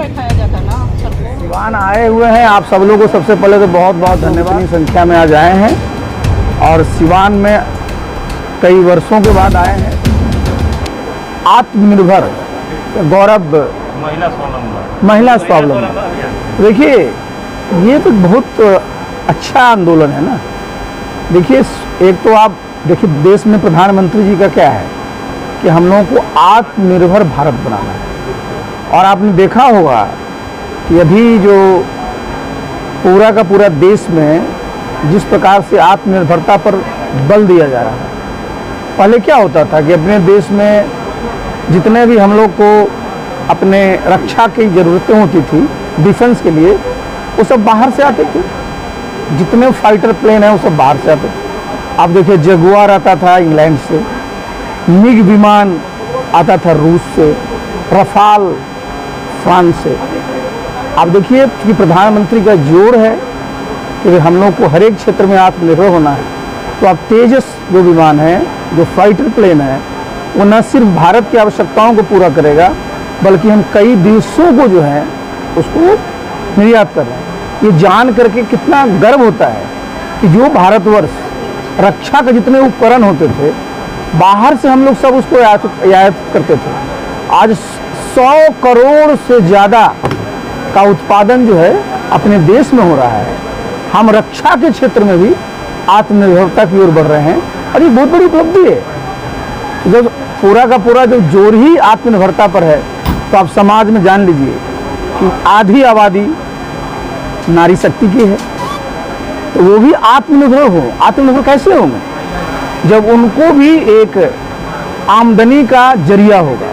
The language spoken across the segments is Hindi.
बैठाया जाता ना सबको। सिवान आए हुए हैं आप सब लोगों को सबसे पहले तो बहुत बहुत धन्यवाद। इतनी संख्या में आज आए हैं और सिवान में कई वर्षों के बाद आए हैं। आत्मनिर्भर गौरव महिला स्वावलंबन, देखिए ये तो बहुत अच्छा आंदोलन है ना। देखिए एक तो आप देखिए देश में प्रधानमंत्री जी का क्या है कि हम लोगों को आत्मनिर्भर भारत बनाना है। और आपने देखा होगा कि अभी जो पूरा का पूरा देश में जिस प्रकार से आत्मनिर्भरता पर बल दिया जा रहा है। पहले क्या होता था कि अपने देश में जितने भी हम लोग को अपने रक्षा की ज़रूरतें होती थी डिफेंस के लिए, वो सब बाहर से आते थे। जितने फाइटर प्लेन हैं वो सब बाहर से आते थे। आप देखिए जगुआर आता था इंग्लैंड से, मिग विमान आता था रूस से, रफाल फ्रांस से। आप देखिए कि प्रधानमंत्री का जोर है कि हम लोग को हर एक क्षेत्र में आत्मनिर्भर होना है। तो अब तेजस जो विमान है, जो फाइटर प्लेन है, वो न सिर्फ भारत की आवश्यकताओं को पूरा करेगा बल्कि हम कई देशों को जो है उसको निर्यात कर रहे हैं। ये जान करके कितना गर्व होता है कि जो भारतवर्ष रक्षा के जितने उपकरण होते थे बाहर से हम लोग सब उसको आयात करते थे, आज 100 करोड़ से ज़्यादा का उत्पादन जो है अपने देश में हो रहा है। हम रक्षा के क्षेत्र में भी आत्मनिर्भरता की ओर बढ़ रहे हैं और ये बहुत बड़ी उपलब्धि है। जब पूरा का पूरा जो जोर ही आत्मनिर्भरता पर है तो आप समाज में जान लीजिए कि आधी आबादी नारी शक्ति की है, तो वो भी आत्मनिर्भर हो। आत्मनिर्भर कैसे होंगे? जब उनको भी एक आमदनी का जरिया होगा,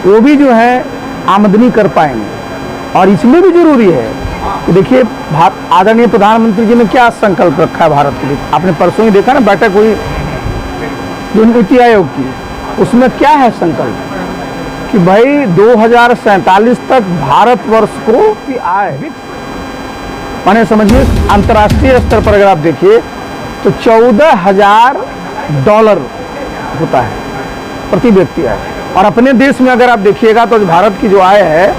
वो भी जो है आमदनी कर पाएंगे। और इसलिए भी जरूरी है कि देखिए आदरणीय प्रधानमंत्री जी ने क्या संकल्प रखा है भारत के लिए। आपने परसों ही देखा ना बैठक हुई जो नीति आयोग की, उसमें क्या है संकल्प कि भाई 2047 तक भारतवर्ष को आए, माने समझिए अंतर्राष्ट्रीय स्तर पर अगर आप देखिए तो $14,000 होता है प्रति व्यक्ति आय। और अपने देश में अगर आप देखिएगा तो भारत की जो आय है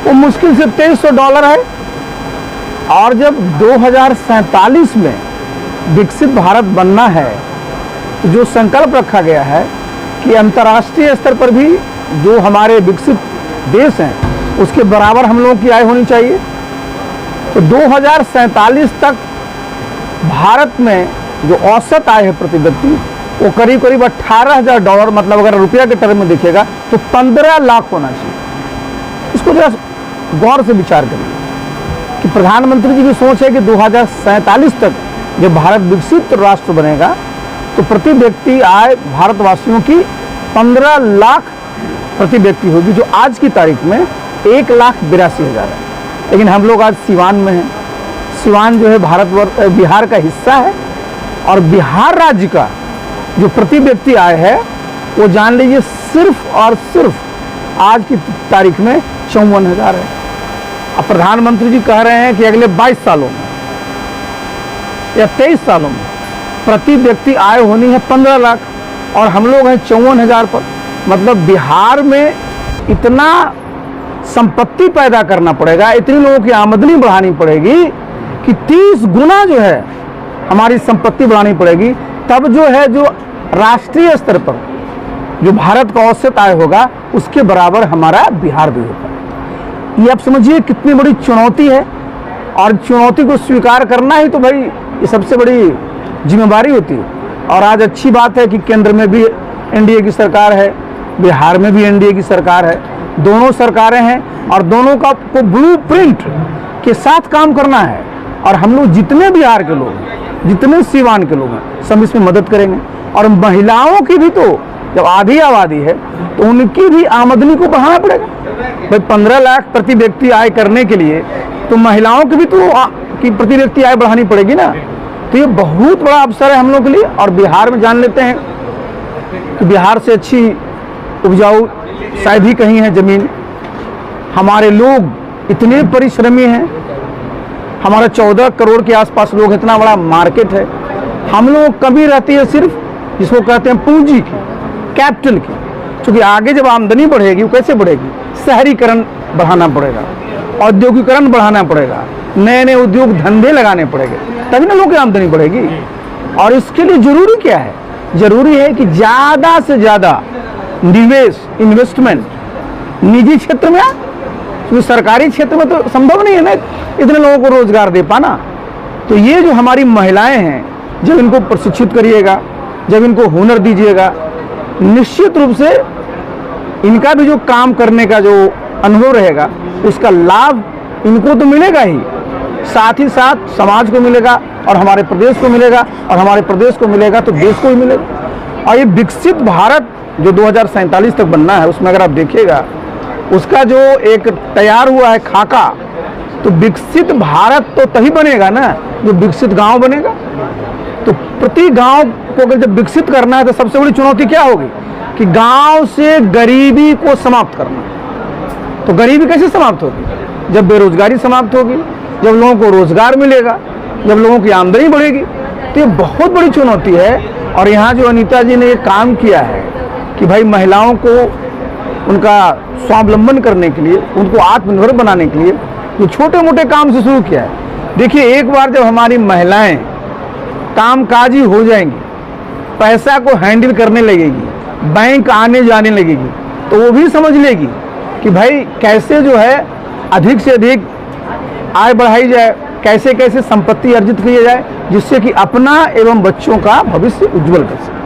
वो मुश्किल से $2300 है। और जब 2047 में विकसित भारत बनना है तो जो संकल्प रखा गया है कि अंतर्राष्ट्रीय स्तर पर भी जो हमारे विकसित देश हैं उसके बराबर हम लोगों की आय होनी चाहिए। तो 2047 तक भारत में जो औसत आय है प्रति व्यक्ति वो करीब करीब $18,000, मतलब अगर रुपया के टर्म में देखिएगा तो 15 लाख होना चाहिए। इसको जरा गौर से विचार करिए कि प्रधानमंत्री जी की सोच है कि 2047 तक जब भारत विकसित राष्ट्र बनेगा तो प्रति व्यक्ति आय भारतवासियों की 15 लाख प्रति व्यक्ति होगी, जो आज की तारीख में 1,82,000 है। लेकिन हम लोग आज सिवान में हैं। सिवान जो है बिहार का हिस्सा है और बिहार राज्य का जो प्रति व्यक्ति आय है वो जान लीजिए सिर्फ और सिर्फ आज की तारीख में 54,000 है। अब प्रधानमंत्री जी कह रहे हैं कि अगले 22 सालों में या 23 सालों में प्रति व्यक्ति आय होनी है 15 लाख और हम लोग हैं 54,000 पर। मतलब बिहार में इतना संपत्ति पैदा करना पड़ेगा, इतनी लोगों की आमदनी बढ़ानी पड़ेगी कि 30 गुना जो है हमारी संपत्ति बढ़ानी पड़ेगी, तब जो है जो राष्ट्रीय स्तर पर जो भारत का औसत आय होगा उसके बराबर हमारा बिहार भी होगा। ये आप समझिए कितनी बड़ी चुनौती है और चुनौती को स्वीकार करना ही तो भाई ये सबसे बड़ी जिम्मेदारी होती है। और आज अच्छी बात है कि केंद्र में भी एनडीए की सरकार है, बिहार में भी एनडीए की सरकार है, दोनों सरकारें हैं और दोनों का को ब्लूप्रिंट के साथ काम करना है। और हम लोग जितने बिहार के लोग हैं, जितने सिवान के लोग हैं, सब इसमें मदद करेंगे। और महिलाओं की भी तो जब आधी आबादी है तो उनकी भी आमदनी को बढ़ाना पड़ेगा। भाई 15 लाख प्रति व्यक्ति आय करने के लिए तो महिलाओं की भी तो की प्रति व्यक्ति आय बढ़ानी पड़ेगी ना। तो ये बहुत बड़ा अवसर है हम लोग के लिए। और बिहार में जान लेते हैं कि बिहार से अच्छी उपजाऊ शायद ही कहीं है ज़मीन। हमारे लोग इतने परिश्रमी हैं, हमारा 14 करोड़ के आसपास लोग, इतना बड़ा मार्केट है। हम लोग कमी रहती है सिर्फ जिसको कहते हैं पूंजी की, कैपिटल की। क्योंकि आगे जब आमदनी बढ़ेगी वो कैसे बढ़ेगी? शहरीकरण बढ़ाना पड़ेगा, औद्योगिकरण बढ़ाना पड़ेगा, नए नए उद्योग धंधे लगाने पड़ेंगे, तभी ना लोगों की आमदनी बढ़ेगी। और इसके लिए जरूरी क्या है? जरूरी है कि ज्यादा से ज्यादा निवेश, इन्वेस्टमेंट निजी क्षेत्र में, क्योंकि सरकारी क्षेत्र में तो संभव नहीं है ना इतने लोगों को रोजगार दे पाना। तो ये जो हमारी महिलाएं हैं, जब इनको प्रशिक्षित करिएगा, जब इनको हुनर दीजिएगा, निश्चित रूप से इनका भी जो काम करने का जो अनुभव रहेगा उसका लाभ इनको तो मिलेगा ही, साथ ही साथ समाज को मिलेगा और हमारे प्रदेश को मिलेगा, और हमारे प्रदेश को मिलेगा तो देश को ही मिलेगा। और ये विकसित भारत जो 2047 तक बनना है, उसमें अगर आप देखिएगा उसका जो एक तैयार हुआ है खाका, तो विकसित भारत तो तभी बनेगा ना जो विकसित गांव बनेगा। तो प्रति गांव को अगर जब विकसित करना है तो सबसे बड़ी चुनौती क्या होगी कि गांव से गरीबी को समाप्त करना। तो गरीबी कैसे समाप्त होगी? जब बेरोजगारी समाप्त होगी, जब लोगों को रोजगार मिलेगा, जब लोगों की आमदनी बढ़ेगी। तो ये बहुत बड़ी चुनौती है। और यहाँ जो अनीता जी ने ये काम किया है कि भाई महिलाओं को उनका स्वावलंबन करने के लिए, उनको आत्मनिर्भर बनाने के लिए जो छोटे मोटे काम से शुरू किया है। देखिए, एक बार जब हमारी महिलाएं कामकाजी हो जाएंगी, पैसा को हैंडल करने लगेगी, बैंक आने जाने लगेगी, तो वो भी समझ लेगी कि भाई कैसे जो है अधिक से अधिक आय बढ़ाई जाए, कैसे कैसे संपत्ति अर्जित की जाए, जिससे कि अपना एवं बच्चों का भविष्य उज्जवल कर सके।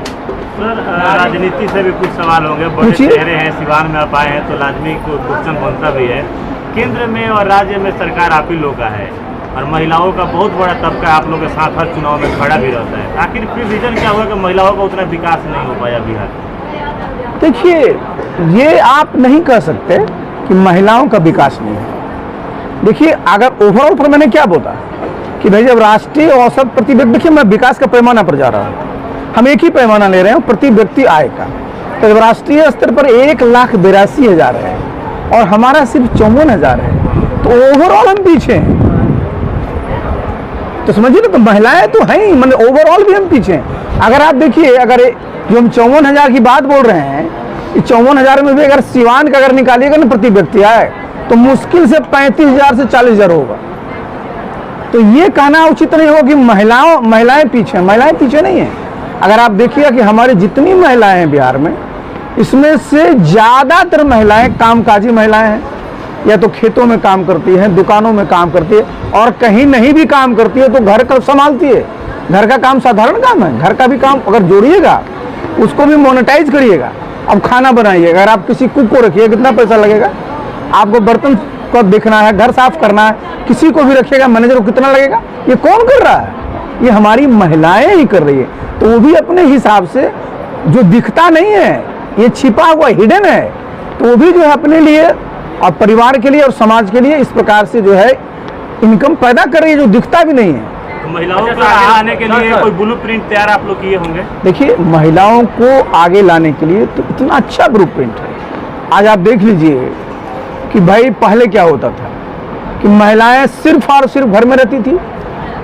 सर, राजनीति से भी कुछ सवाल होंगे। बड़े चेहरे हैं, सिवान में आप आए हैं तो लाजमी क्वेश्चन बनता भी है। केंद्र में और राज्य में सरकार आप ही लोग का है और महिलाओं का बहुत बड़ा तबका आप लोग के साथ हर चुनाव में खड़ा भी रहता है। आखिर फिर रीजन क्या हुआ कि महिलाओं का उतना विकास नहीं हो पाया बिहार? देखिए, ये आप नहीं कह सकते कि महिलाओं का विकास नहीं है। देखिए, अगर ओवरऑल पर मैंने क्या बोला कि भाई जब राष्ट्रीय औसत प्रति व्यक्ति, देखिए मैं विकास का पैमाना पर जा रहा हूँ, हम एक ही पैमाना ले रहे हैं प्रति व्यक्ति आय का। तो जब राष्ट्रीय स्तर पर 1,82,000 है और हमारा सिर्फ 54,000 है, तो ओवरऑल हम पीछे हैं। तो समझिए ना, तो महिलाएं तो हैं ही, मतलब ओवरऑल भी हम पीछे हैं। अगर आप देखिए, अगर जो हम 54,000 की बात बोल रहे हैं, 54,000 में भी अगर सिवान का अगर निकालिएगा ना प्रति व्यक्ति आय, तो मुश्किल से 35,000 से 40,000 होगा। तो ये कहना उचित नहीं होगा कि महिलाएं पीछे हैं। महिलाएं पीछे नहीं है। अगर आप देखिएगा कि हमारी जितनी महिलाएं हैं बिहार में, इसमें से ज़्यादातर महिलाएं कामकाजी महिलाएं हैं, या तो खेतों में काम करती हैं, दुकानों में काम करती है, और कहीं नहीं भी काम करती है तो घर का संभालती है। घर का काम साधारण काम है, घर का भी काम अगर जोड़िएगा, उसको भी मोनेटाइज करिएगा। अब खाना बनाइएगा, अगर आप किसी कुक को रखिए कितना पैसा लगेगा? आपको बर्तन को देखना है, घर साफ करना है, किसी को भी रखिएगा, मैनेजर को कितना लगेगा? ये कौन कर रहा है? ये हमारी महिलाएं ही कर रही है। तो वो भी अपने हिसाब से, जो दिखता नहीं है, ये छिपा हुआ हिडन है, तो वो भी जो है अपने लिए और परिवार के लिए और समाज के लिए इस प्रकार से जो है इनकम पैदा कर रही है, जो दिखता भी नहीं है। तो महिलाओं को आगे लाने के लिए कोई ब्लूप्रिंट तैयार आप लोग किए होंगे? देखिए, महिलाओं को आगे लाने के लिए तो इतना अच्छा ब्लूप्रिंट है। आज आप देख लीजिए कि भाई पहले क्या होता था कि महिलाएं सिर्फ और सिर्फ घर में रहती थी।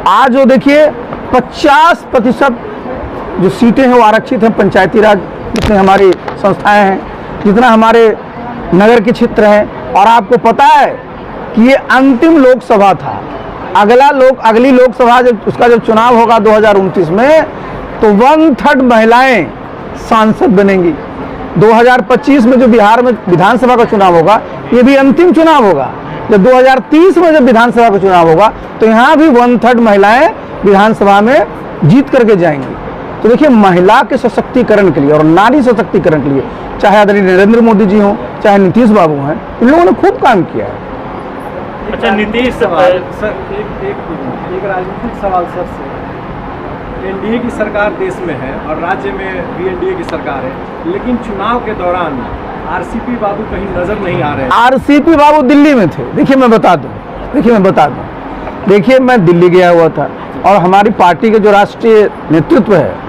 आज जो देखिए 50% जो सीटें हैं वो आरक्षित हैं। पंचायती राज जितने हमारी संस्थाएं हैं, जितना हमारे नगर के क्षेत्र हैं, और आपको पता है कि ये अंतिम लोकसभा था। अगली लोकसभा उसका जब चुनाव होगा 2029 में, तो 1/3 महिलाएं सांसद बनेंगी। 2025 में जो बिहार में विधानसभा का चुनाव होगा, ये भी अंतिम चुनाव होगा। जब 2030 में जब विधानसभा का चुनाव होगा, तो यहाँ भी 1/3 महिलाएं विधानसभा में जीत करके जाएंगी। तो देखिए, महिला के सशक्तिकरण के लिए और नारी सशक्तिकरण के लिए, चाहे आदरणीय नरेंद्र मोदी जी हों, चाहे नीतीश बाबू हैं, इन लोगों ने खूब काम किया है। अच्छा, नीतीश सर, एक राजनीतिक सवाल सर से। एनडीए की सरकार देश में है और राज्य में भी एनडीए की सरकार है, लेकिन चुनाव के दौरान आरसीपी बाबू कहीं नजर नहीं आ रहे हैं। आरसीपी बाबू दिल्ली में थे। देखिए मैं बता दूं, देखिए मैं दिल्ली गया हुआ था, और हमारी पार्टी के जो राष्ट्रीय नेतृत्व है,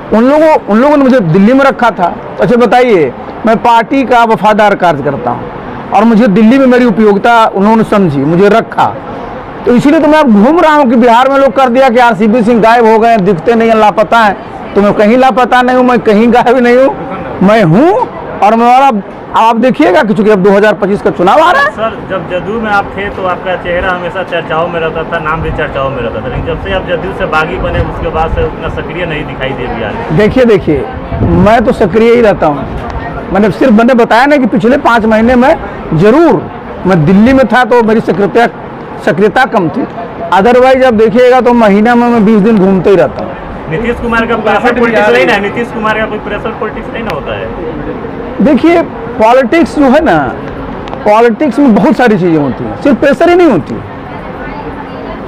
उन लोगों ने मुझे दिल्ली में रखा था। तो अच्छा बताइए, मैं पार्टी का वफादार कार्य करता हूँ, और मुझे दिल्ली में मेरी उपयोगिता उन्होंने समझी, मुझे रखा। तो इसीलिए तो मैं अब घूम रहा हूँ कि बिहार में लोग कर दिया कि आरसीपी सिंह गायब हो गए, दिखते नहीं, लापता है। तो मैं कहीं लापता नहीं हूँ, मैं कहीं गायब नहीं हूँ, मैं हूँ, और मेरा अब आप देखिएगा कि चूंकि अब 2025 का चुनाव आ रहा है। सर, जब जदयू में आप थे तो आपका चेहरा हमेशा चर्चाओं में रहता था, नाम भी चर्चाओं में रहता था, लेकिन जब से आप जदयू से बागी बने उसके बाद से उतना सक्रिय नहीं दिखाई दे बिहार में। देखिए मैं तो सक्रिय ही रहता हूँ। मैंने बताया ना कि पिछले 5 महीने में जरूर मैं दिल्ली में था तो मेरी सक्रियता कम थी, अदरवाइज अब देखिएगा तो महीना में मैं 20 दिन घूमते ही रहता हूँ। नीतीश कुमार का प्रेशर पॉलिटिक्स नहीं ना, नीतीश कुमार का कोई प्रेशर पॉलिटिक्स नहीं ना होता है। देखिए पॉलिटिक्स जो है ना, पॉलिटिक्स में बहुत सारी चीज़ें होती हैं, सिर्फ प्रेशर ही नहीं होती है,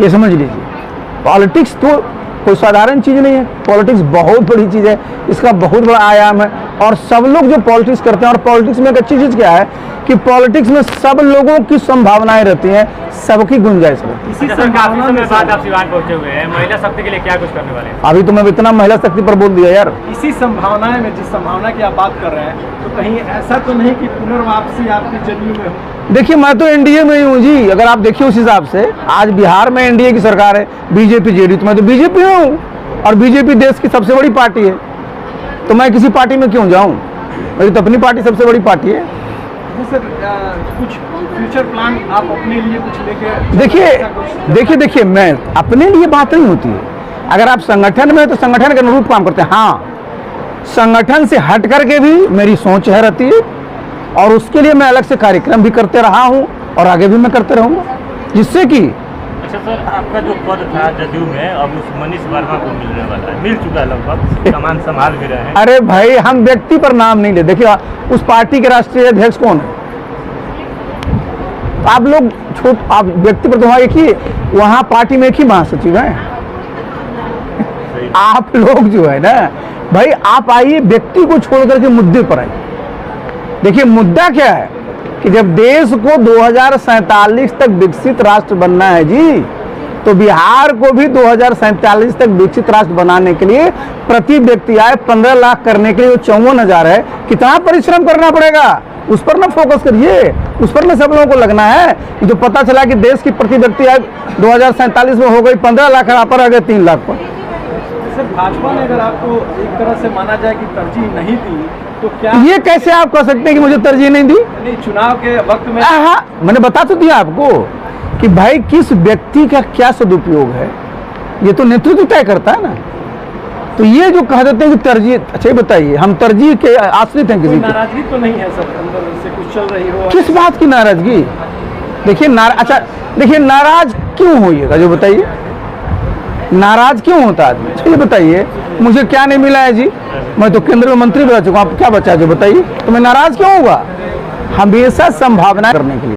ये समझ लीजिए। पॉलिटिक्स तो कोई साधारण चीज़ नहीं है, पॉलिटिक्स बहुत बड़ी चीज़ है, इसका बहुत बड़ा आयाम है। और सब लोग जो पॉलिटिक्स करते हैं, और पॉलिटिक्स में एक अच्छी चीज़ क्या है कि पॉलिटिक्स में सब लोगों की संभावनाएं रहती हैं, सबकी गुंजाइश रहती है। इसी अच्छा सर, काफी संभावना समय में बाद आप सिवान पहुंचे हुए हैं, महिला शक्ति के लिए क्या कुछ करने वाले हैं? अभी तो मैं इतना महिला शक्ति पर बोल दिया यार। इसी संभावनाएं में, जिस संभावना की आप बात कर रहे हैं, तो कहीं ऐसा तो नहीं कि पुनर्वापसी आपकी जदयू में हो? देखिए मैं तो एनडीए में ही हूँ जी, अगर आप देखिए उस हिसाब से आज बिहार में एनडीए की सरकार है, बीजेपी जेडीयू, तो मैं तो बीजेपी में हूँ, और बीजेपी देश की सबसे बड़ी पार्टी है, तो मैं किसी पार्टी में क्यों जाऊँ? मेरी तो अपनी पार्टी सबसे बड़ी पार्टी है। तो सर कुछ फ्यूचर प्लान आप अपने लिए कुछ लेके? देखिए मैं अपने लिए बात नहीं होती है। अगर आप संगठन में तो संगठन के अनुरूप काम करते हैं, हाँ संगठन से हट करके भी मेरी सोच है रहती है, और उसके लिए मैं अलग से कार्यक्रम भी करते रहा हूँ और आगे भी मैं करते रहूँगा, जिससे कि। अच्छा सर, आपका जो पद था जदयू में अब उस मनीष वर्मा को मिलने वाला है, मिल चुका है लगभग, कमान संभाल भी रहे हैं। अरे भाई हम व्यक्ति पर नाम नहीं ले, देखिए उस पार्टी के राष्ट्रीय अध्यक्ष कौन है? आप लोग आप व्यक्ति पर तो वहाँ एक ही, वहाँ पार्टी में एक ही महासचिव है। आप लोग जो है ना भाई, आप आइए व्यक्ति को छोड़ करके मुद्दे पर आइए। देखिए मुद्दा क्या है कि जब देश को 2047 तक विकसित राष्ट्र बनना है जी, तो बिहार को भी 2047 तक विकसित राष्ट्र बनाने के लिए प्रति व्यक्ति आय 15 लाख करने के लिए 54,000 है, कितना परिश्रम करना पड़ेगा उस पर ना फोकस करिए, उस पर ना सब लोगों को लगना है। जो पता चला कि देश की प्रति व्यक्ति आय 2047 में हो गई 15 लाख, पर आ गए 3 लाख पर। सर भाजपा ने अगर आपको एक तरह से माना जाए कि तरजीह नहीं दी, तो क्या ये कैसे आप कह सकते हैं कि मुझे तरजीह नहीं दी? नहीं, चुनाव के वक्त में हाँ मैंने बता तो दिया आपको कि भाई किस व्यक्ति का क्या सदुपयोग है, ये तो नेतृत्व तय करता है ना। तो ये जो कह देते हैं कि तरजीह, अच्छा ये बताइए हम तरजीह के आश्रित हैं? किसी की नाराजगी तो नहीं है सर, अंदर से कुछ चल रही हो? किस बात की नाराजगी? देखिए अच्छा देखिए नाराज क्यों होइएगा जो बताइए, नाराज क्यों होता आदमी? अच्छा ये बताइए मुझे क्या नहीं मिला है जी, मैं तो केंद्र में मंत्री बन चुका हूँ, क्या बचा जो बताइए, तो मैं नाराज क्यों होगा? हमेशा संभावना करने के लिए